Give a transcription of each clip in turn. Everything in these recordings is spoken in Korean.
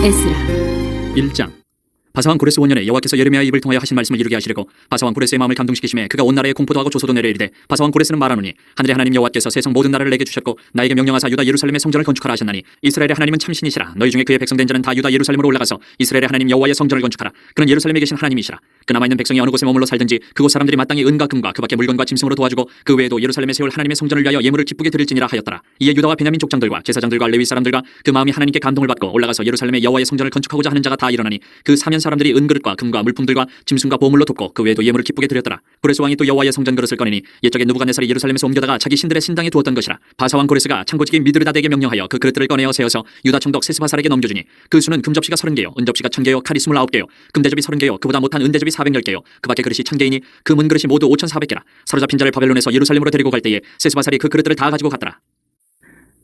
에스라 1장. 바사왕 고레스 원년에 여호와께서 예레미야의 입을 통하여 하신 말씀을 이루게 하시려고 바사왕 고레스의 마음을 감동시키심에 그가 온 나라에 공포도 하고 조소도 내려 이르되 바사왕 고레스는 말하노니 하늘의 하나님 여호와께서 세상 모든 나라를 내게 주셨고 나에게 명령하사 유다 예루살렘의 성전을 건축하라 하셨나니 이스라엘의 하나님은 참신이시라. 너희 중에 그의 백성된 자는 다 유다 예루살렘으로 올라가서 이스라엘의 하나님 여호와의 성전을 건축하라. 그는 예루살렘에 계신 하나님이시라. 그 남아있는 백성이 어느 곳에 머물러 살든지 그곳 사람들이 마땅히 은과 금과 그 밖에 물건과 짐승으로 도와주고 그 외에도 예루살렘에 세울 하나님의 성전을 위하여 예물을 기쁘게 드릴지니라 하였더라. 이에 유다와 베냐민 족장들과 제사장들과 레위 사람들과 그 마음이 하나님께 감동을 받고 올라가서 예루살렘의 여호와의 성전을 건축하고자 하는 자가 다 일어나니 그 사면 사람들이 은그릇과 금과 물품들과 짐승과 보물로 돕고 그 외에도 예물을 기쁘게 드렸더라. 고레스 왕이 또 여호와의 성전 그릇을 꺼내니 옛적에 느부갓네살이 예루살렘에서 옮겨다가 자기 신들의 신당에 두었던 것이라. 바사왕 고레스가 창고지기 미드르다데게 명령하여 그 그릇들을 꺼내어 세어서 유다 총독 세스바살에게 넘겨주니 그 수는 금접시가 30개요 은접시가 1000개요 칼이 29개요 금대접이 30개요 그보다 못한 은대접이 410개요 그 밖에 그릇이 1000개이니 그 문그릇이 모두 5400개라. 사로잡힌 자를 바벨론에서 예루살렘으로 데리고 갈 때에 세스바살이 그 그릇들을 다 가지고 갔더라.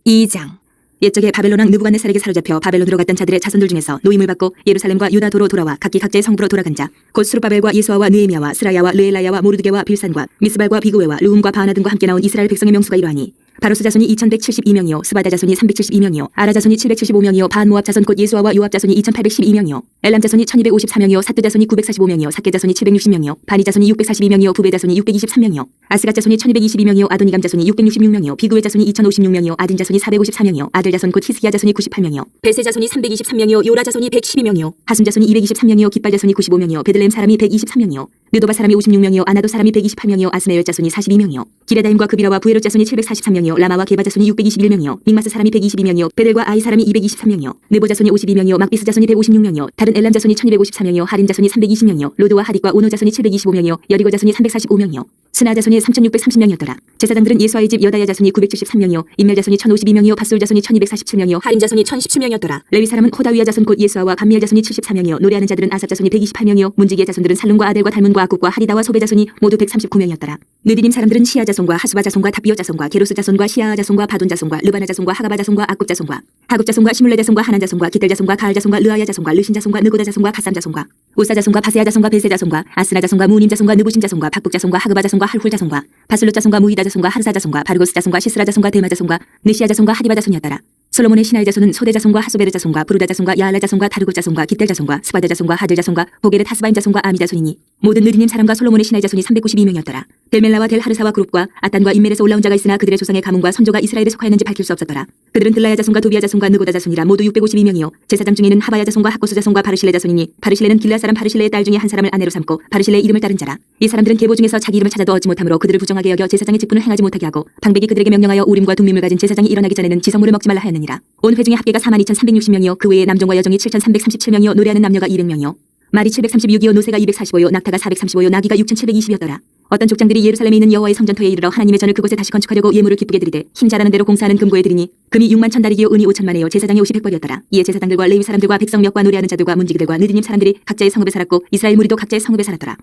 2장. 옛적에 바벨론 왕 느부갓네살에게 사로잡혀 바벨론으로 갔던 자들의 자손들 중에서 노임을 받고 예루살렘과 유다도로 돌아와 각기 각자의 성부로 돌아간 자 곧 스룹바벨과 예수아와 느헤미야와 스라야와 르엘라야와 모르드게와 빌산과 미스발과 비그웨와 르움과 바하나 등과 함께 나온 이스라엘 백성의 명수가 이러하니 바로스 자손이 2172명이요 스바다 자손이 372명이요 아라 자손이 775명이요 반 모압 자손 곧 예수아와 요압 자손이 2812명이요 엘람 자손이 1254명이요 사뜨 자손이 945명이요 사케 자손이 760명이요 바니 자손이 642명이요 부베 자손이 623명이요 아스갓 자손이 1222명이요 아도니감 자손이 666명이요 비그웨 자손이 2056명이요 아딘 자손이 454명이요 아들 자손 곧 히스기야 자손이 98명이요 베세 자손이 323명이요 요라 자손이 112명이요 하숨 자손이 223명이요 깃발 자손이 95명이요 베들레헴 사람이 123명이요 느도바 사람이 56명이요 아나도 사람이 128명이요 아스메열 자손이 42명이요 기레다임과 그비라와 부에롯 자손이 743명이요 라마와 게바 자손이 621명이요 믹마스 사람이 122명이요 베델과 아이 사람이 223명이요 느보 자손이 52명이요 막비스 자손이 156명이요 다른 엘람 자손이 1253명이요 하린 자손이 320명이요 로드와 하딕과 오노 자손이 725명이요 여리고 자손이 345명이요 스나 자손이 3630명이었더라. 제사장들은 예수아의 집 여다야 자손이 973명이요 인멜 자손이 1052명이요 밧솔 자손이 1247명이요 하린 자손이 1017명이었더라. 레위 사람은 호다위야 자손 곧 예수아와 감미엘 자손이 74명이요 노래하는 자들은 아삽 자손이 128명이요 문지기의 자손들은 살룸과 아델과 달문과 아굽과 하리다와 소베 자손이 모두 139명이었더라. 느디님 사람들은 시아 자손과 하수바 자손과 다비오 자손과 게로스 자손과 시아 자손과 바돈 자손과 르바나 자손과 하가바 자손과 아굽 자손과 하굽 자손과 시물레 자손과 하난 자손과 기델 자손과 가알 자손과 르아야 자손과 르신 자손과 느고다 자손과 가삼 자손과 우사 자손과 바세야 자손과 베세 자손과 아스나 자손과 무님 자손과 느부심 자손과 박북 자손과 하그바 자손과 할훌 자손과 바슬롯 자손과 무히다 자손과 하르사 자손과 바르고스 자손과 시스라 자손과 데마 자손과 느시아 자손과 하디바 자손이었더라. 솔로몬의 신하의 자손은 소대 자손과 하소베르 자손과 부르다 자손과 야알라 자손과 다르굽 자손과 깃델 자손과 스바다 자손과 하들 자손과 호게르 타스바임 자손과 아미 자손이니 모든 느리님 사람과 솔로몬의 신하의 자손이 392명이었더라. 델멜라와 델 하르사와 그룹과 아탄과 인멜에서 올라온 자가 있으나 그들의 조상의 가문과 선조가 이스라엘에 속하였는지 밝힐 수 없었더라. 그들은 들라야 자손과 도비야 자손과 느고다 자손이라 모두 652명이요 제사장 중에는 하바야 자손과 하코스 자손과 바르실레 자손이니 바르실레는 길라 사람 바르실레의 딸 중에 한 사람을 아내로 삼고 바르실레의 이름을 따른 자라. 이 사람들은 계보 중에서 자기 이름을 찾아도 얻지 못하므로 그들을 부정하게 여겨 제사장의 직분을 행하지 못하게 하고 방백이 그들에게 명령하여 우림과 둠밈을 가진 제사장이 일어나기 전에는 지성물을 먹지 말라 하였느니라. 온 회중의 합계가 42,360명이요 그 외에 남종과 여종이 7,337명이요 노래하는 남녀가 200명이요 말이 736이요 노새가 245요 낙타가 435요 나귀가 6,720이었더라. 어떤 족장들이 예루살렘에 있는 여호와의 성전터에 이르러 하나님의 전을 그곳에 다시 건축하려고 예물을 기쁘게 드리되 힘 잘하는 대로 공사하는 금고에 드리니 금이 61,000다리기요 은이 5,000만에요 제사장의 옷이 100벌이었더라. 이에 제사장들과 레위 사람들과 백성 몇과 노래하는 자들과 문지기들과 느디님 사람들이 각자의 성읍에 살았고 이스라엘 무리도 각자의 성읍에 살았더라.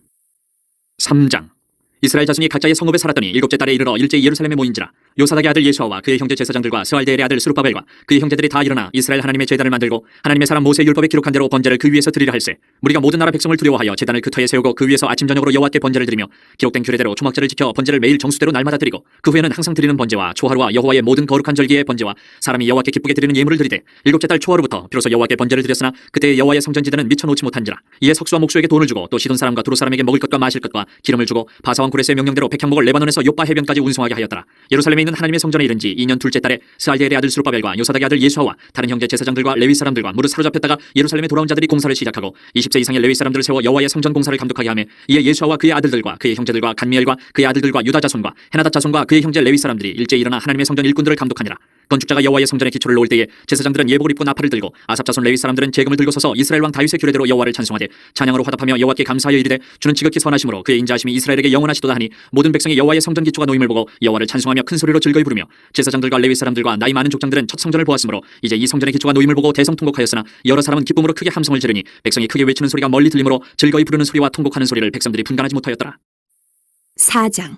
3장. 이스라엘 자손이 각자의 성읍에 살았더니 일곱째 달에 이르러 일제히 예루살렘에 모인지라. 요사닥의 아들 예수아와 그의 형제 제사장들과 스알데엘의 아들 스룹바벨과 그의 형제들이 다 일어나 이스라엘 하나님의 제단을 만들고 하나님의 사람 모세 율법에 기록한 대로 번제를 그 위에서 드리려 할세. 무리가 모든 나라 백성을 두려워하여 제단을 그 터에 세우고 그 위에서 아침 저녁으로 여호와께 번제를 드리며 기록된 규례대로 초막절을 지켜 번제를 매일 정수대로 날마다 드리고 그 후에는 항상 드리는 번제와 초하루와 여호와의 모든 거룩한 절기의 번제와 사람이 여호와께 기쁘게 드리는 예물을 드리되 일곱째 달 초하루부터 비로소 여호와께 번제를 드렸으나 그때 여호와의 성전 지단은 미쳐 놓지 못한지라. 이에 석수와 목수에게 돈을 주고 또 시돈 사람과 두루 사람에게 먹을 것과 마실 것과 기름을 주고 바사왕 고레스의 명령대로 백향목을 레바논에서 요빠 해변까지 운송하게 하였더라. 예루살렘에 있는 하나님의 성전에 이른지 2년 둘째 달에 스알데엘의 아들 스룹바벨과 요사닥의 아들 예수아와 다른 형제 제사장들과 레위 사람들과 무릇 사로잡혔다가 예루살렘에 돌아온 자들이 공사를 시작하고 20세 이상의 레위 사람들을 세워 여호와의 성전 공사를 감독하게 하며 이에 예수아와 그의 아들들과 그의 형제들과 간미엘과 그의 아들들과 유다 자손과 헤나닷 자손과 그의 형제 레위 사람들이 일제히 일어나 하나님의 성전 일꾼들을 감독하니라. 건축자가 여호와의 성전에 기초를 놓을 때에 제사장들은 예복을 입고 나팔을 들고 아삽 자손 레위 사람들은 재금을 들고 서서 이스라엘 왕 다윗의 규례대로 여호와를 찬송하되 찬양으로 화답하며 여호와께 감사하여 이르되 주는 지극히 선하심으로 그의 인자하심이 이스라엘에게 영원하시도다 하니 모든 백성이 여호와의 성전 기초가 놓임을 보고 여호와를 찬송하며 큰 소리로 즐거이 부르며 제사장들과 레위 사람들과 나이 많은 족장들은 첫 성전을 보았으므로 이제 이 성전의 기초가 놓임을 보고 대성통곡하였으나 여러 사람은 기쁨으로 크게 함성을 지르니 백성이 크게 외치는 소리가 멀리 들리므로 즐거이 부르는 소리와 통곡하는 소리를 백성들이 분간하지 못하였더라. 4장.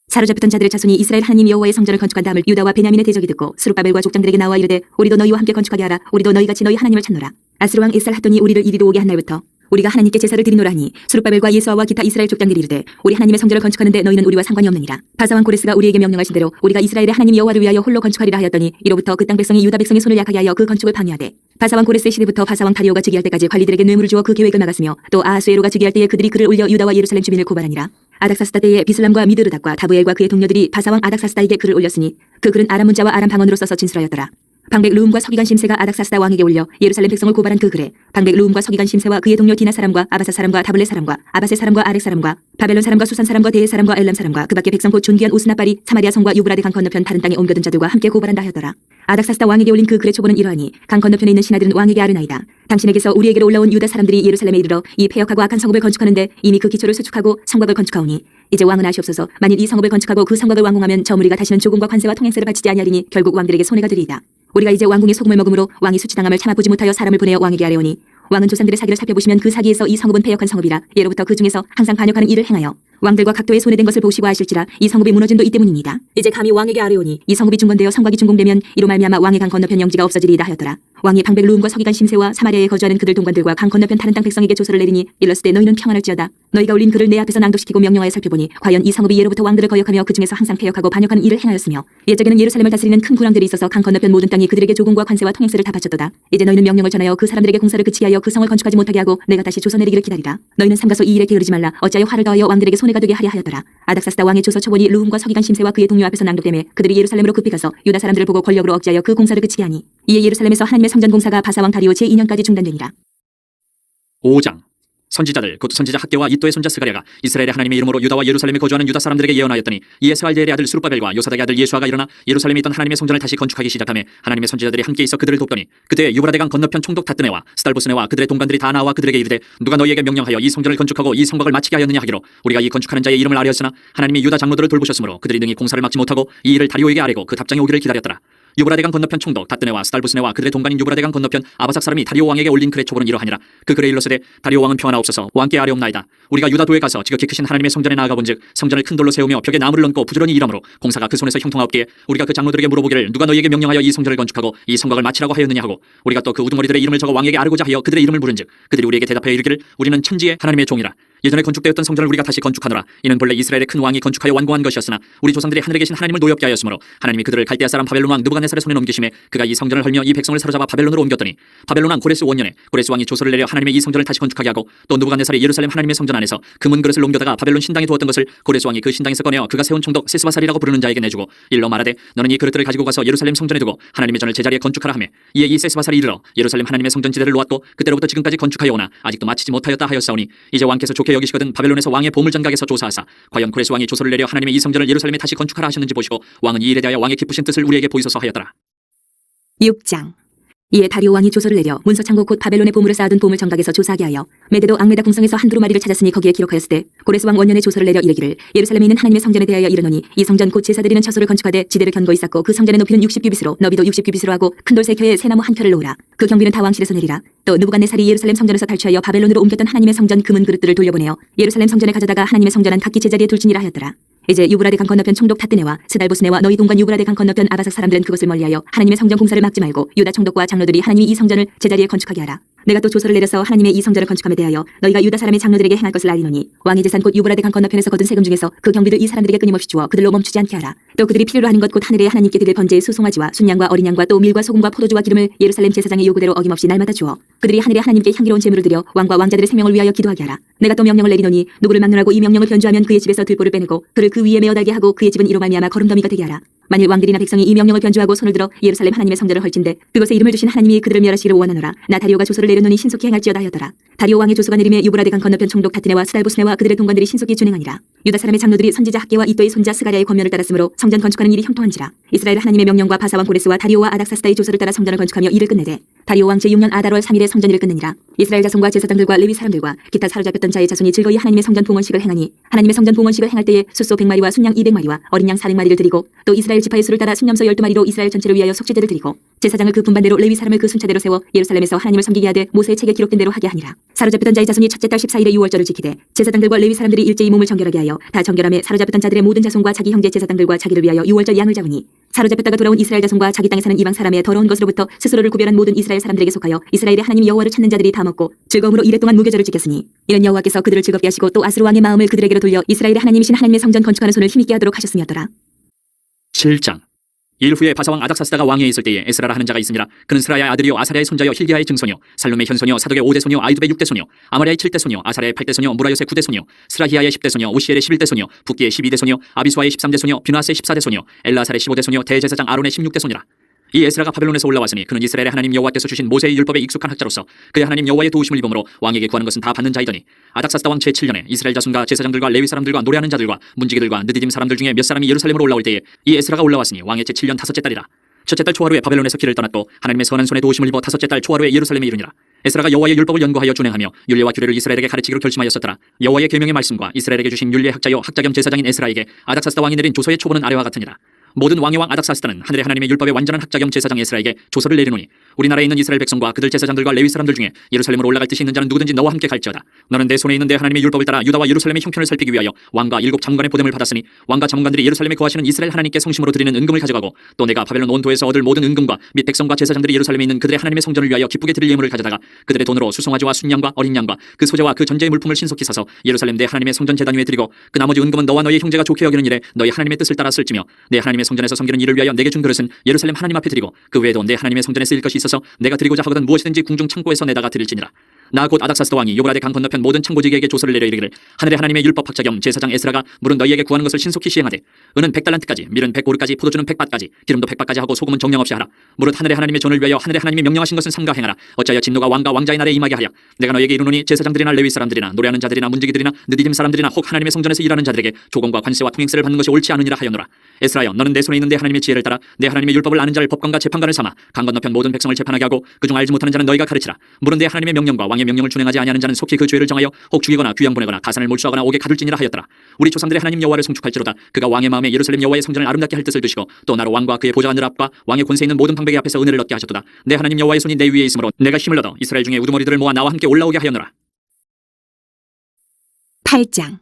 사로잡혔던 자들의 자손이 이스라엘 하나님 여호와의 성전을 건축한 다음을 유다와 베냐민의 대적이 듣고 스룹바벨과 족장들에게 나와 이르되 우리도 너희와 함께 건축하게 하라. 우리도 너희같이 너희 하나님을 찾노라. 아스루 왕 에살 하더니 우리를 이리로 오게 한 날부터 우리가 하나님께 제사를 드리노라 하니 스룹바벨과 예수아와 기타 이스라엘 족장들이 이르되 우리 하나님의 성전을 건축하는데 너희는 우리와 상관이 없느니라. 바사왕 고레스가 우리에게 명령하신 대로 우리가 이스라엘의 하나님 여호와를 위하여 홀로 건축하리라 하였더니 이로부터 그 땅 백성이 유다 백성의 손을 약하게 하여 그 건축을 방해하되 바사왕 고레스의 시대부터 바사왕 다리오가 즉위할 때까지 관리들에게 뇌물을 주어 그 계획을 막았으며 또 아하수에로가 즉위할 때에 그들이 그를 올려 유다와 예루살렘 주민을 고발하니라. 아닥사스다 때에 비슬람과 미드르닥과 다브엘과 그의 동료들이 바사왕 아닥사스다에게 글을 올렸으니 그 글은 아람 문자와 아람 방언으로 써서 진술하였더라. 방백 루움과 서기관 심세가 아닥사스다 왕에게 올려 예루살렘 백성을 고발한 그 글에 방백 루움과 서기관 심세와 그의 동료 디나 사람과 아바사 사람과 다블레 사람과 아바세 사람과 아렉 사람과 바벨론 사람과 수산 사람과 데에 사람과 엘람 사람과 그 밖에 백성 곧 존귀한 오스나빨이 사마리아 성과 유브라데 강 건너편 다른 땅에 옮겨둔 자들과 함께 고발한다 하였더라. 아닥사스다 왕에게 올린 그 글의 초본은 이러하니 강 건너편에 있는 신하들은 왕에게 아르나이다. 당신에게서 우리에게로 올라온 유다 사람들이 예루살렘에 이르러 이 패역하고 악한 성읍을 건축하는데 이미 그 기초를 수축하고 성곽을 건축하오니 이제 왕은 아시옵소서. 만일 이 성읍을 건축하고 그 성곽을 완공하면 저 무리가 다시는 조공과 관세와 통행세를 바치지 아니하리니 결국 왕들에게 손해가 되리이다. 우리가 이제 왕궁의 소금을 먹음으로 왕이 수치당함을 참아 보지 못하여 사람을 보내어 왕에게 아뢰오니 왕은 조상들의 사기를 살펴보시면 그 사기에서 이 성읍은 패역한 성읍이라 예로부터 그 중에서 항상 반역하는 일을 행하여 왕들과 각도에 손해된 것을 보시고 아실지라 이 성읍이 무너진도 이 때문이니이다. 이제 감히 왕에게 아뢰오니 이 성읍이 중건되어 성곽이 준공되면 이로 말미암아 왕의 강 건너편 영지가 없어지리이다 하였더라. 왕이 방백 루움과 서기관 심세와 사마리아에 거주하는 그들 동관들과 강 건너편 다른 땅 백성에게 조서를 내리니 일렀을 때 너희는 평안할지어다. 너희가 올린 글을 내 앞에서 낭독시키고 명령하여 살펴보니 과연 이 성읍이 예로부터 왕들을 거역하며 그 중에서 항상 패역하고 반역하는 일을 행하였으며 옛적에는 예루살렘을 다스리는 큰 군왕들이 있어서 강 건너편 모든 땅이 그들에게 조공과 관세와 통행세를 다 바쳤도다. 이제 너희는 명령을 전하여 그 사람들에게 공사를 그치게 하여 그 성을 건축하지 못하게 하고 내가 다시 조서 내리기를 기다리라. 너희는 삼가서 이 일에 게으르지 말라. 어찌하여 화를 더하여 왕들에게 손해가 되게 하려 하였더라. 아닥사스다 왕의 조서 초본이 루움과 서기관 심세와 그의 동료 앞에서 낭독되매 그들이 예루살렘으로 급히 가서 유다 사람들을 보고 권력으로 억제하여 그 공사를 그치게 하니 이에 예루살렘에서 하나님의 성전 공사가 바사왕 다리오 제2년까지 중단되니라. 5장. 선지자들 곧 선지자 학개와 이또의 손자 스가랴가 이스라엘의 하나님의 이름으로 유다와 예루살렘에 거주하는 유다 사람들에게 예언하였더니 이에 스알디엘의 아들 스룹바벨과 요사닥의 아들 예수아가 일어나 예루살렘에 있던 하나님의 성전을 다시 건축하기 시작하며 하나님의 선지자들이 함께 있어 그들을 돕더니 그때 유브라데강 건너편 총독 다뜨네와 스달보스네와 그들의 동관들이 다 나와 그들에게 이르되 누가 너희에게 명령하여 이 성전을 건축하고 이 성곽을 마치게 하였느냐 하기로 우리가 이 건축하는 자의 이름을 아뢰었으나 하나님이 유다 장로들을 돌보셨으므로 그들이 능히 공사를 막지 못하고 이 일을 다리오에게 아뢰고 그 답장이 오기를 기다렸더라. 유브라데강 건너편 총독 다뜨네와 스달보스네와 그들의 동관인 유브라데강 건너편 아바삭 사람이 다리오 왕에게 올린 글의 초본은 이러하니라. 그 글에 일렀으되 다리오 왕은 평안하옵소서. 왕께 아뢰옵나이다. 우리가 유다도에 가서 지극히 크신 하나님의 성전에 나아가본즉 성전을 큰 돌로 세우며 벽에 나무를 얹고 부지런히 일하므로 공사가 그 손에서 형통하옵기에 우리가 그 장로들에게 물어보기를 누가 너희에게 명령하여 이 성전을 건축하고 이 성곽을 마치라고 하였느냐 하고 우리가 또 그 우두머리들의 이름을 적어 왕에게 아뢰고자 하여 그들의 이름을 물은즉 그들이 우리에게 대답하여 이르기를 우리는 천지의 하나님의 종이라. 예전에 건축되었던 성전을 우리가 다시 건축하노라. 이는 본래 이스라엘의 큰 왕이 건축하여 완공한 것이었으나 우리 조상들이 하늘에 계신 하나님을 노엽게 하였으므로 하나님이 그들을 갈대아 사람 바벨론 왕 느부갓네살의 손에 넘기심에 그가 이 성전을 헐며 이 백성을 사로잡아 바벨론으로 옮겼더니 바벨론 왕 고레스 원년에 고레스 왕이 조서를 내려 하나님의 이 성전을 다시 건축하게 하고 또 느부갓네살이 예루살렘 하나님의 성전 안에서 금은 그릇을 옮겨다가 바벨론 신당에 두었던 것을 고레스 왕이 그 신당에서 꺼내어 그가 세운 총독 세스바살이라고 부르는 자에게 내주고 일러 말하되 너는 이 그릇들을 가지고 가서 예루살렘 성전에 두고 하나님의 전을 제자리에 건축하라 하며 이에 이 세스바살이 이르러 예루살렘 하나님의 성전 지대를 놓았고 그때로부터 지금까지 건축하여 오나 아직도 마치지 못하였다 하였사오니 이제 왕께서 좋게 여기시거든 바벨론에서 왕의 보물장각에서 조사하사 과연 고레스 왕이 조서를 내려 하나님의 이 성전을 예루살렘에 다시 건축하라 하셨는지 보시고 왕은 이 일에 대하여 왕의 기쁘신 뜻을 우리에게 보이소서 하였더라. 6장. 이에 다리오 왕이 조서를 내려 문서 창고 곧 바벨론의 보물을 쌓아둔 보물 정각에서 조사하게 하여 메데도 앙메다 궁성에서 한 두루마리를 찾았으니 거기에 기록하였으되 고레스 왕 원년에 조서를 내려 이르기를 예루살렘에 있는 하나님의 성전에 대하여 이르노니 이 성전 곧 제사드리는 처소를 건축하되 지대를 견고히 쌓고 그 성전의 높이는 60규빗으로 너비도 60규빗으로 하고 큰 돌 3켜에 새나무 한 켜를 놓으라. 그 경비는 다 왕실에서 내리라. 또 느부갓네살이 예루살렘 성전에서 탈취하여 바벨론으로 옮겼던 하나님의 성전 금은 그릇들을 돌려보내어 예루살렘 성전에 가져다가 하나님의 성전은 각기 제자리에 둘지니라 하였더라. 이제 유브라데 강 건너편 총독 타뜨네와 스달보스네와 너희 동관 유브라데 강 건너편 아바삭 사람들은 그것을 멀리하여 하나님의 성전 공사를 막지 말고 유다 총독과 장로들이 하나님이 이 성전을 제자리에 건축하게 하라. 내가 또 조서를 내려서 하나님의 이 성전을 건축함에 대하여 너희가 유다 사람의 장로들에게 행할 것을 알리노니 왕의 재산 곧 유브라데 강 건너편에서 거둔 세금 중에서 그 경비를 이 사람들에게 끊임없이 주어 그들로 멈추지 않게 하라. 또 그들이 필요로 하는 것 곧 하늘의 하나님께 드릴 번제의 수송아지와 순양과 어린 양과 또 밀과 소금과 포도주와 기름을 예루살렘 제사장의 요구대로 어김없이 날마다 주어 그들이 하늘의 하나님께 향기로운 제물을 드려 왕과 왕자들의 생명을 위하여 기도하게 하라. 내가 또 명령을 내리노니 누구를 막론하고 이 명령을 변조하면 그의 집에서 들보를 빼내고 그를 그 위에 메어 달게 하고 그의 집은 이로 말미암아 거름더미가 되게 하라. 만일 왕들이나 백성이 이 명령을 변조하고 손을 들어 예루살렘 하나님의 성전을 헐친데 그것에 이름을 주신 하나님이 그들을 멸하시기를 원하노라. 나 다리오가 조서를 내려노니 신속히 행할지어다 하였더라. 다리오 왕의 조서가 내림에 유브라데 강 건너편 총독 다뜨네와 스달보스네와 그들의 동관들이 신속히 준행하니라. 유다 사람의 장로들이 선지자 학개와 이또의 손자 스가랴의 권면을 따랐으므로 성전 건축하는 일이 형통한지라. 이스라엘 하나님의 명령과 바사왕 고레스와 다리오와 아닥사스다의 조서를 따라 성전을 건축하며 일을 끝내되 다리오 왕 제6년 아달월 3일에 성전 일을 끝내니라. 이스라엘 자손과 제사장들과 레위 사람들과 기타 사로잡혔던 자의 자손이 즐거이 하나님의 성전 봉헌식을 행하니 하나님의 성전 봉헌식을 행할 때에 숫소 100마리와 순양 200마리와 어린 양 400마리를 드리고 또 이스라엘 지파의 수를 따라 순염소 12마리로 이스라엘 전체를 위하여 속죄제를 드리고 제사장을 그 분반대로 레위 사람을 그 순차대로 세워 예루살렘에서 하나님을 섬기게 하되 모세의 책에 기록된 대로 하게 하니라. 사로잡혔던 자의 자손이 첫째 달 14일에 유월절을 지키되 제사장들과 레위 사람들이 일제히 몸을 정결하게 하여 다 정결함에 사로잡혔던 자들의 모든 자손과 자기 형제 제사장들과 자기를 위하여 유월절 양을 잡으니 사로잡혔다가 돌아온 이스라엘 자손과 자기 땅에 사는 이방 사람의 더러운 것으로부터 스스로를 구별한 모든 이스라엘 사람들에게 속하여 이스라엘의 하나님 여호와를 찾는 자들이 다 먹고 즐거움으로 이래 동안 무교절을 지켰으니 이는 여호와께서 그들을 즐겁게 하시고 또 아스루 왕의 마음을 그들에게로 돌려 이스라엘의 하나님이신 하나님의 성전 건축하는 손을 힘있게 하도록 하셨음이었더라. 7장. 이일 후에 바사왕 아닥사스다가 왕위에 있을 때에 에스라라 하는 자가 있으니라. 그는 스라야의 아들이요 아사랴의 손자여 힐기야의 증손이요 살룸의 현손이요 사독의 5대 손이요 아이두의 6대 손이요 아마랴의 7대 손이요 아사랴의 8대 손이요 무라요스의 9대 손이요 스라히야의 10대 손이요 오시엘의 11대 손이요 붓기의 12대 손이요 아비수아의 13대 손이요 비누아스의 14대 손이요 엘라살의 15대 손이요 대제사장 아론의 16대 손이라. 이 에스라가 바벨론에서 올라왔으니 그는 이스라엘의 하나님 여호와께서 주신 모세의 율법에 익숙한 학자로서 그의 하나님 여호와의 도우심을 입음으로 왕에게 구하는 것은 다 받는 자이더니 아닥사스다 왕 제7년에 이스라엘 자손과 제사장들과 레위 사람들과 노래하는 자들과 문지기들과 느디딤 사람들 중에 몇 사람이 예루살렘으로 올라올 때에 이 에스라가 올라왔으니 왕의 제7년 다섯째 달이라. 첫째 달 초하루에 바벨론에서 길을 떠났고 하나님의 선한 손에 도우심을 입어 다섯째 달 초하루에 예루살렘에 이르니라. 에스라가 여호와의 율법을 연구하여 준행하며 율례와 규례를 이스라엘에게 가르치기로 결심하였었더라. 여호와의 계명의 말씀과 이스라엘에게 주신 율례 학자요 학자 겸 제사장인 에스라에게 아닥사스다 왕이 내린 조서의 초본은 아래와 같으니라. 모든 왕의 왕 아닥사스다는 하늘의 하나님의 율법의 완전한 학자 겸 제사장 에스라에게 조서를 내리노니 우리나라에 있는 이스라엘 백성과 그들 제사장들과 레위 사람들 중에 예루살렘으로 올라갈 뜻이 있는 자는 누구든지 너와 함께 갈지어다. 너는 내 손에 있는 내 하나님의 율법을 따라 유다와 예루살렘의 형편을 살피기 위하여 왕과 7 장관의 보냄을 받았으니 왕과 자문관들이 예루살렘에 거하시는 이스라엘 하나님께 성심으로 드리는 은금을 가져가고 또 내가 바벨론 온도에서 얻을 모든 은금과 및 백성과 제사장들이 예루살렘에 있는 그들의 하나님의 성전을 위하여 기쁘게 드릴 예물을 가져다가 그들의 돈으로 수송아지와 순양과 어린 양과 그 소재와 그 전제의 물품을 신속히 사서 예루살렘 내 하나님의 성전 제단 위에 드리고 그 나머지 은금은 너와 너의 형제가 좋게 여기는 일에 너희 하나님의 뜻을 따라 쓸지며 내 하나님의 성전에서 섬기는 일을 위하여 내게 준 그릇은 예루살렘 하나님 앞에 드리고 그 외에도 내 하나님의 성전에 쓰일 것이 있어서 내가 드리고자 하거든 무엇이든지 궁중 창고에서 내다가 드릴지니라. 나 곧 아닥사스다 왕이 요브라데 강 건너편 모든 창고지기에게 조서를 내려 이르기를 하늘의 하나님의 율법 학자 겸 제사장 에스라가 물은 너희에게 구하는 것을 신속히 시행하되 은은 100달란트까지 밀은 100고르까지 포도주는 100밭까지 기름도 100밭까지 하고 소금은 정령 없이 하라. 무릇 하늘의 하나님의 전을 위하여 하늘의 하나님이 명령하신 것은 삼가 행하라. 어찌하여 진노가 왕과 왕자의 날에 임하게 하랴. 내가 너희에게 이르노니 제사장들이나 레위 사람들이나 노래하는 자들이나 문지기들이나 느디딤 사람들이나 혹 하나님의 성전에서 일하는 자들에게 조공과 관세와 통행세를 받는 것이 옳지 않으니라 하였노라. 에스라여 너는 내 손에 있는 내 하나님의 지혜를 따라 내 하나님의 율법을 아는 자를 법관과 재판관을 삼아 강 건너편 모든 백성을 재판하게 하고 그중 알지 못하는 자는 너희가 가르치라. 물은 내 하나님의 명령과 왕의 명령을 준행하지 아니하는 자는 속히 그 죄를 정하여 혹 죽이거나 귀양 보내거나 가산을 몰수하거나 옥에 가둘지니라 하였더라. 우리 조상들의 하나님 여호와를 송축할지로다. 그가 왕의 마음에 예루살렘 여호와의 성전을 아름답게 할 뜻을 두시고 또 나로 왕과 그의 보좌 늘 앞과 왕의 권세 있는 모든 방백의 앞에서 은혜를 얻게 하셨도다. 내 하나님 여호와의 손이 내 위에 있으므로 내가 힘을 얻어 이스라엘 중에 우두머리들을 모아 나와 함께 올라오게 하였노라. 8장.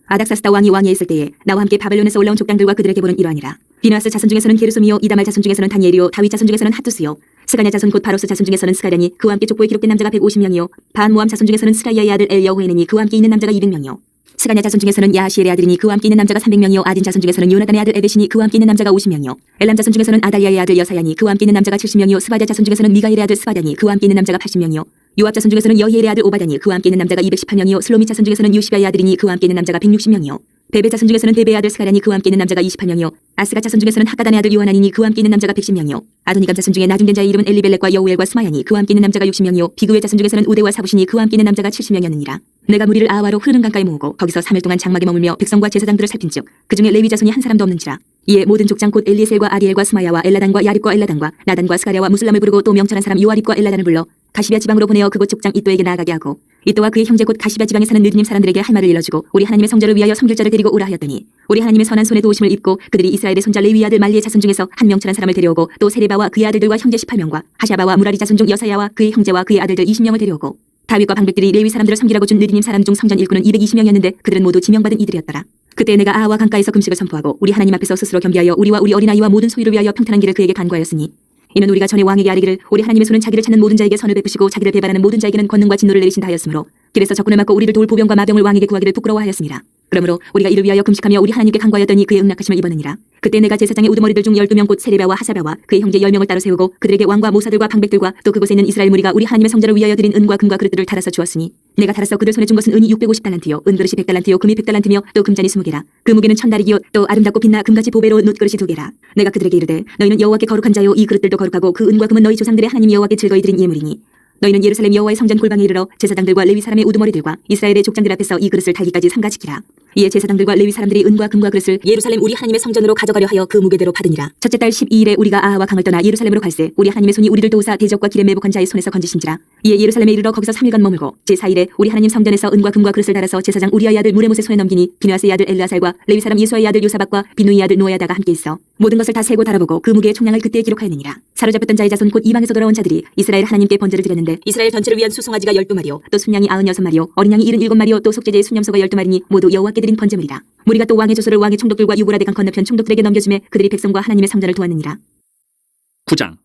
아닥사스다 왕이 왕위에 있을 때에 나와 함께 바벨론에서 올라온 족장들과 그들에게 보는 이러하니라. 비누아스 자손 중에서는 게르솜이요 이다말 자손 중에서는 다니엘이요 다윗 자손 중에서는 하투스요 스가냐 자손 곧 바로스 자손 중에서는 스가랴니 그와 함께 족보에 기록된 남자가 150명이요 반모함 자손 중에서는 스라이아의 아들 엘여호에느니 그와 함께 있는 남자가 200명이요 스가냐 자손 중에서는 야하시엘의 아들이니 그와 함께 있는 남자가 300명이요 아딘 자손 중에서는 요나단의 아들 에벳이니 그와 함께 있는 남자가 50명이요 엘람 자손 중에서는 아달리아의 아들 여사야니 그와 함께 있는 남자가 70명이요 스바랴 자손 중에서는 미가엘의 아들 스바랴니 그와 함께 있는 남자가 80명이요 요압 자손 중에서는 여히엘의 아들 오바다니 그와 함께 있는 남자가 218명이요 슬로미 자손 중에서는 요시바의 아들이니 그와 함께 있는 남자가 160명이요 베베 자손 중에서는 베베의 아들 스가랴니 그와 함께 있는 남자가 28명이요 아스가 자손 중에서는 하가단의 아들 요하나니니 그와 함께 있는 남자가 110명이요 아도니감 자손 중에 나중된 자의 이름은 엘리벨렉과 여우엘과 스마야니 그와 함께 있는 남자가 60명이요 비그의 자손 중에서는 우데와 사부시니 그와 함께 있는 남자가 70명이었느니라. 내가 무리를 아하와로 흐르는 강가에 모으고 거기서 3일 동안 장막에 머물며 백성과 제사장들을 살핀즉 그중에 레위 자손이 한 사람도 없는지라. 이에 모든 족장 곧 엘리에셀과 아리엘과 스마야와 엘라단과 야립과 엘라단과 나단과 스가랴와 무슬람을 부르고 또 명철한 사람 요아립과 엘라단을 불러 가시비아 지방으로 보내어 그곳 족장 이또에게 나아가게 하고 이또와 그의 형제 곧 가시비아 지방에 사는 느디님 사람들에게 할 말을 일러주고 우리 하나님의 성전을 위하여 섬길 자를 데리고 오라 하였더니 우리 하나님의 선한 손에 도우심을 입고 그들이 이스라엘의 손자 레위 아들 말리의 자손 중에서 한 명철한 사람을 데려오고 또 세레바와 그의 아들들과 형제 18명과 하샤바와 무라리 자손 중 여사야와 그의 형제와 그의 아들들 20명을 데려오고 다윗과 방백들이 레위 사람들을 섬기라고 준 느디님 사람 중 성전 일꾼은 220명이었는데 그들은 모두 지명받은 이들이었더라. 그때 내가 아하와 강가에서 금식을 선포하고 우리 하나님 앞에서 스스로 겸비하여 우리와 우리 어린아이와 모든 소유를 위하여 평탄한 길을 그에게 간구하였으니 이는 우리가 전에 왕에게 아뢰기를 우리 하나님의 손은 자기를 찾는 모든 자에게 선을 베푸시고 자기를 배반하는 모든 자에게는 권능과 진노를 내리신다 하였으므로 길에서 적군을 막고 우리를 도울 보병과 마병을 왕에게 구하기를 부끄러워하였습니다. 그러므로 우리가 이를 위하여 금식하며 우리 하나님께 간구하였더니 그의 응낙하심을 입었느니라. 그때 내가 제사장의 우두머리들 중 12명 곧 세레바와 하사바와 그의 형제 10명을 따로 세우고 그들에게 왕과 모사들과 방백들과 또 그곳에 있는 이스라엘 무리가 우리 하나님의 성전을 위하여 드린 은과 금과 그릇들을 달아서 주었으니 내가 달아서 그들 손에 준 것은 은이 650달란트요 은그릇이 100달란트요 금이 100달란트며 또 금잔이 20개라 그 무게는 1000다리기요 또 아름답고 빛나 금같이 보배로 놋그릇이 2개라. 내가 그들에게 이르되 너희는 여호와께 거룩한 자요 이 그릇들도 거룩하고 그 은과 금은 너희 조상들의 하나님 여호와께 즐거이 드린 예물이니 너희는 예루살렘 여호와의 성전 골방에 이르러 제사장들과 레위 사람의 우두머리들과 이스라엘의 족장들 앞에서 이 그릇을 달기까지 삼가지키라. 이에 제사장들과 레위 사람들이 은과 금과 그릇을 예루살렘 우리 하나님의 성전으로 가져가려 하여 그 무게대로 받으니라. 첫째 달 12일에 우리가 아하와 강을 떠나 예루살렘으로 갈새 우리 하나님의 손이 우리를 도우사 대적과 길에 매복한 자의 손에서 건지신지라. 이에 예루살렘에 이르러 거기서 3일간 머물고 제4일에 우리 하나님 성전에서 은과 금과 그릇을 달아서 제사장 우리아의 아들 무레못의 손에 넘기니 비누아스의 아들 엘르아살과 레위 사람 예수아의 아들 요사박과 비누이의 아들 노야다가 함께 있어 모든 것을 다 세고 달아보고 그 무게의 총량을 그때 기록하였느니라. 사로잡혔던 자의 자손 곧 이방에서 돌아온 자들이 이스라엘 하나님께 번제를 드렸는데 이스라엘 전체를 위한 수송아지가 12마리요 또 순양이 96마리요 어린 양이 77마리요 또 속죄제의 순염소가 12마리니 모두 여호와께 드린 번제물이라. 우리가 또 왕의 조서를 왕의 총독들과 유브라데 강 건너편 총독들에게 넘겨주매 그들이 백성과 하나님의 성전을 도왔느니라. 9장.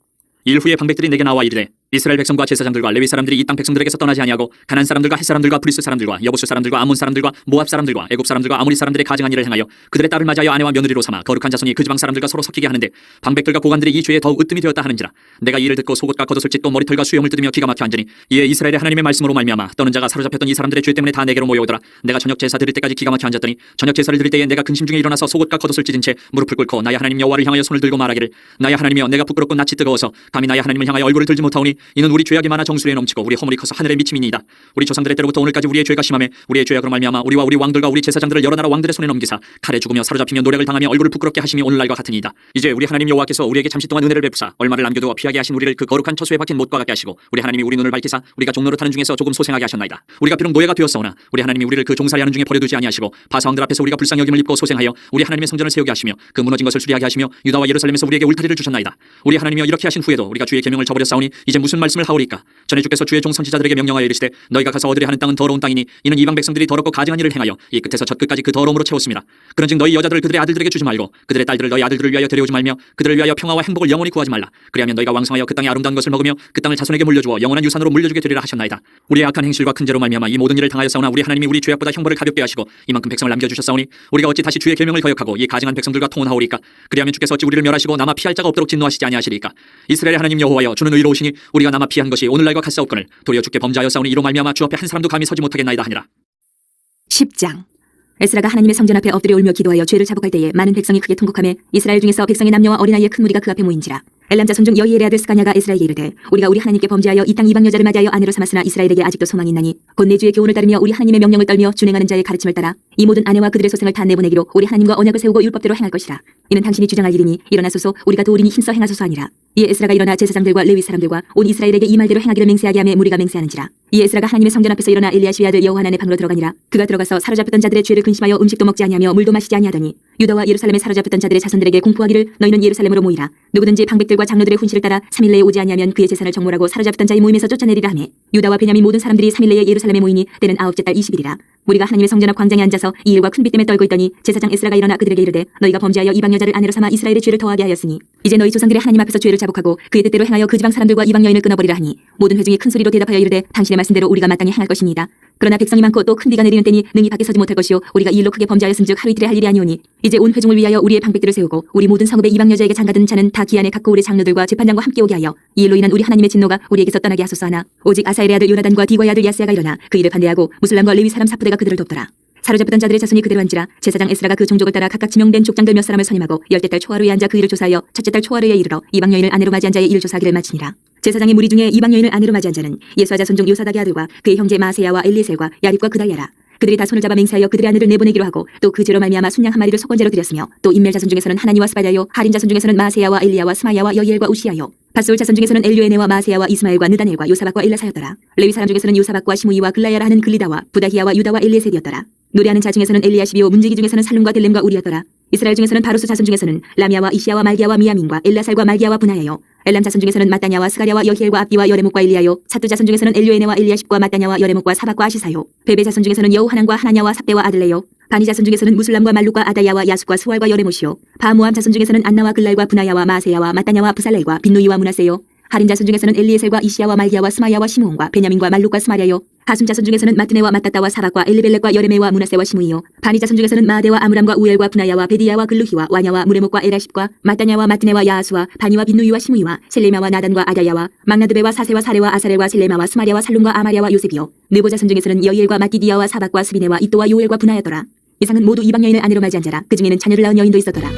일 후에 방백들이 내게 나와 이르되 이스라엘 백성과 제사장들과 레위 사람들이 이 땅 백성들에게서 떠나지 아니하고 가나안 사람들과 헷 사람들과 브리스 사람들과 여부스 사람들과 암몬 사람들과 모압 사람들과 애굽 사람들과 아모리 사람들의 가증한 일을 행하여 그들의 딸을 맞이하여 아내와 며느리로 삼아 거룩한 자손이 그 지방 사람들과 서로 섞이게 하는데 방백들과 고관들이 이 죄에 더욱 으뜸이 되었다 하는지라. 내가 이 일을 듣고 속옷과 겉옷을 찢고 머리털과 수염을 뜯으며 기가 막혀 앉으니 이에 이스라엘의 하나님의 말씀으로 말미암아 떠는 자가 사로잡혔던 이 사람들의 죄 때문에 다 내게로 모여오더라. 내가 저녁 제사 드릴 때까지 기가 막혀 앉았더니 저녁 제사를 드릴 때에 내가 근심 중에 일어나서 속옷과 겉옷을 찢은 채 무릎을 꿇고 나의 하나님 여호와를 향하여 손을 들고 말하기를 나의 하나님이여 내가 부끄럽고 낯이 뜨거워서 감히 나의 하나님을 향하여 얼굴을 들지 못하오니 이는 우리 죄악이 많아 정수리에 넘치고 우리 허물이 커서 하늘에 미침이니이다. 우리 조상들의 때로부터 오늘까지 우리의 죄가 심하며 우리의 죄악으로 말미암아 우리와 우리 왕들과 우리 제사장들을 여러 나라 왕들의 손에 넘기사 칼에 죽으며 사로잡히며 노략을 당하며 얼굴을 부끄럽게 하심이 오늘날과 같으니이다. 이제 우리 하나님 여호와께서 우리에게 잠시 동안 은혜를 베푸사 얼마를 남겨두어 피하게 하신 우리를 그 거룩한 처소에 박힌 못과 같게 하시고 우리 하나님이 우리 눈을 밝히사 우리가 종로를 타는 중에서 조금 소생하게 하셨나이다. 우리가 비록 노예가 되었사오나 우리 하나님이 우리를 그 종살이하는 중에 버려두지 아니하시고 바사왕들 앞에서 우리가 불쌍여김을 입고 소생하여 우리 하나님의 성전을 세우게 하시며 그 무너진 것을 수리하게 하시며 유다와 예루살렘에서 우리에게 울타리를 주셨나이다. 우리 하나님이여 이렇게 하신 후에도 우리가 주의 계명을 저버렸사오니 이제 무슨 말씀을 하오리까. 전에 주께서 주의 종 선지자들에게 명령하여 이르시되 너희가 가서 얻으려 하는 땅은 더러운 땅이니 이는 이방 백성들이 더럽고 가증한 일을 행하여 이 끝에서 저 끝까지 그 더러움으로 채웠습니다. 그런즉 너희 여자들을 그들의 아들들에게 주지 말고 그들의 딸들을 너희 아들들을 위하여 데려오지 말며 그들을 위하여 평화와 행복을 영원히 구하지 말라. 그리하면 너희가 왕성하여 그 땅의 아름다운 것을 먹으며 그 땅을 자손에게 물려주어 영원한 유산으로 물려주게 되리라 하셨나이다. 우리의 악한 행실과 큰 죄로 말미암아 이 모든 일을 당하였사오나 우리 하나님이 우리 죄악보다 형벌을 가볍게 하시고 이만큼 백성을 남겨주셨사오니 우리가 어찌 다시 주의 계명을 거역하고 이 가증한 백성들과 통혼하오리까. 그리하면 주께서 어찌 우리를 멸하시고 남아 피할 자가 없도록 진노하시지 아니하시리까. 이스라엘의 하나님 여호와여 주는 의로우시니 우리가 남아 피한 것이 오늘날과 같사옵거늘 도리어 주께 범죄하였사오니 이로 말미암아 주 앞에 한 사람도 감히 서지 못하겠나이다 하니라. 10장. 에스라가 하나님의 성전 앞에 엎드려 울며 기도하여 죄를 자복할 때에 많은 백성이 크게 통곡하며 이스라엘 중에서 백성의 남녀와 어린아이의 큰 무리가 그 앞에 모인지라. 엘람 자손 중 여이엘의 아들 스가냐가 에스라에게 이르되 우리가 우리 하나님께 범죄하여 이 땅 이방 여자를 맞이하여 아내로 삼았으나 이스라엘에게 아직도 소망이 있나니 곧 내 주의 교훈을 따르며 우리 하나님의 명령을 떨며 준행하는 자의 가르침을 따라 이 모든 아내와 그들의 소생을 다 내보내기로 우리 하나님과 언약을 세우고 율법대로 행할 것이라. 이는 당신이 주장할 일이니 일어나소서 우리가 도우리니 힘써 행하소서 하니라. 이에 에스라가 일어나 제사장들과 레위 사람들과 온 이스라엘에게 이 말대로 행하기를 맹세하게 하며 무리가 맹세하는지라. 이에 에스라가 하나님의 성전 앞에서 일어나 엘리야십의 아들 여호하난의 방으로 들어가니라. 그가 들어가서 사로잡혔던 자들의 죄를 근심하여 음식도 먹지 아니하며 물도 마시지 아니하더니 유다와 예루살렘에 사로잡혔던 자들의 자손들에게 공포하기를 너희는 예루살렘으로 모이라. 누구든지 방백들과 장로들의 훈시를 따라 3일 내에 오지 아니하면 그의 재산을 정몰하고 사로잡혔던 자의 모임에서 쫓아내리라 하며 유다와 베냐민 모든 사람들이 3일 내에 예루살렘에 모이니 때는 아홉째 달 20일이라. 우리가 하나님의 성전 앞 광장에 앉아서 이 일과 큰 비 때문에 떨고 있더니 제사장 에스라가 일어나 그들에게 이르되 너희가 범죄하여 이방 여자를 아내로 삼아 이스라엘의 죄를 더하게 하였으니 이제 너희 조상들이 하나님 앞에서 죄를 자복하고 그의 뜻대로 행하여 그 지방 사람들과 이방 여인을 끊어버리라 하니 모든 회중이 큰 소리로 대답하여 이르되 당신의 말씀대로 우리가 마땅히 행할 것이니이다. 그러나 백성이 많고 또 큰 비가 내리는 때니 능히 밖에 서지 못할 것이요 우리가 이 일로 크게 범죄하였은즉 하루 이틀에 할 일이 아니오니 이제 온 회중을 위하여 우리의 방백들을 세우고 우리 모든 성읍의 이방 여자에게 장가든 자는 다 기한에 각고 우리 장로들과 재판장과 함께 오게 하여 이 일로 인한 우리 하나님의 진노가 우리에게서 떠나게 하소서 하나 오직 아사엘의 아들 요나단과 디과의 아들 야스야가 일어나 그 일을 반대하고 무슬람과 레위 사람 사푸대가 그들을 돕더라. 사로잡혔던 자들의 자손이 그대로 한지라. 제사장 에스라가 그 종족을 따라 각각 지명된 족장들 몇 사람을 선임하고 열대 달 초하루에 앉아 그 일을 조사하여 첫째 달 초하루에 이르러 이방 여인을 아내로 맞이한 자의 일을 조사하기를 마치니라. 제사장의 무리 중에 이방 여인을 아내로 맞이한 자는 예수아 자손 중 요사닥의 아들과 그의 형제 마세야와 엘리에셀과 야립과 그달야라. 그들이 다 손을 잡아 맹세하여 그들의 아내를 내보내기로 하고 또 그 죄로 말미암아 순양 한 마리를 속건제로 드렸으며 또 인멜 자손 중에서는 하나니와 스바다요 하린 자손 중에서는 마세야와 엘리야와 스마야와 여이엘과 우시야요 밧솔 자손 중에서는 엘류에네와 마세야와 이스마엘과 느다넬과 요사박과 엘라사였더라. 레위 사람 중에서는 요사박과 시무이와 글라야라 하는 글리다와 부다히야와 유다와 엘리에셀이었더라. 노래하는 자 중에서는 엘리야십이요 문지기 중에서는 살룸과 델렘과 우리였더라. 이스라엘 중에서는 바로스 자손 중에서는 라미아와 이시야와 말기야와 미야민과 엘라살과 말기야와 분하야요 엘람 자손 중에서는 마따냐와 스가랴와 여히엘과 압디와 여레목과 일리야요 사뚜 자손 중에서는 엘류에네와 엘리야십과 마따냐와 여레목과 사박과 아시사요 베베 자손 중에서는 여우하난과 하나냐와 삽대와 아들레요 바니 자손 중에서는 무슬람과 말룩과 아다야와 야숫과 스왈과 여레못이요 바모함 자손 중에서는 안나와 글랄과 분하야와 마세야와 마따냐와 부살렐과 빈누이와 무나세요 하린 자손 중에서는 엘리에셀과 이시야와 말기야와 스마야와 시므온과 베냐민과 말룩과 스마랴요 하숨 자손 중에서는 마트네와 마따따와 사박과 엘리벨렉과 여레메와 무나세와 시므이요 바니 자손 중에서는 마데와 아므람과 우엘과 분하야와 베디야와 글루히와 와냐와 무레목과 에라십과 마따냐와 마트네와 야하수와 바니와 빈누이와 시므이와 셀레마와 나단과 아다야와 막나드베와 사세와 사레와 아사렐과 셀레마와 스마랴와 살룸과 아마랴와 요셉이요 느보 자손 중에서는 여이엘과 마띠디야와 사박과 스비네와 이또와 요엘과 분하였더라. 이상은 모두 이방 여인을 아내로 맞이한 자라. 그 중에는 자녀를 낳은 여인도 있었더라.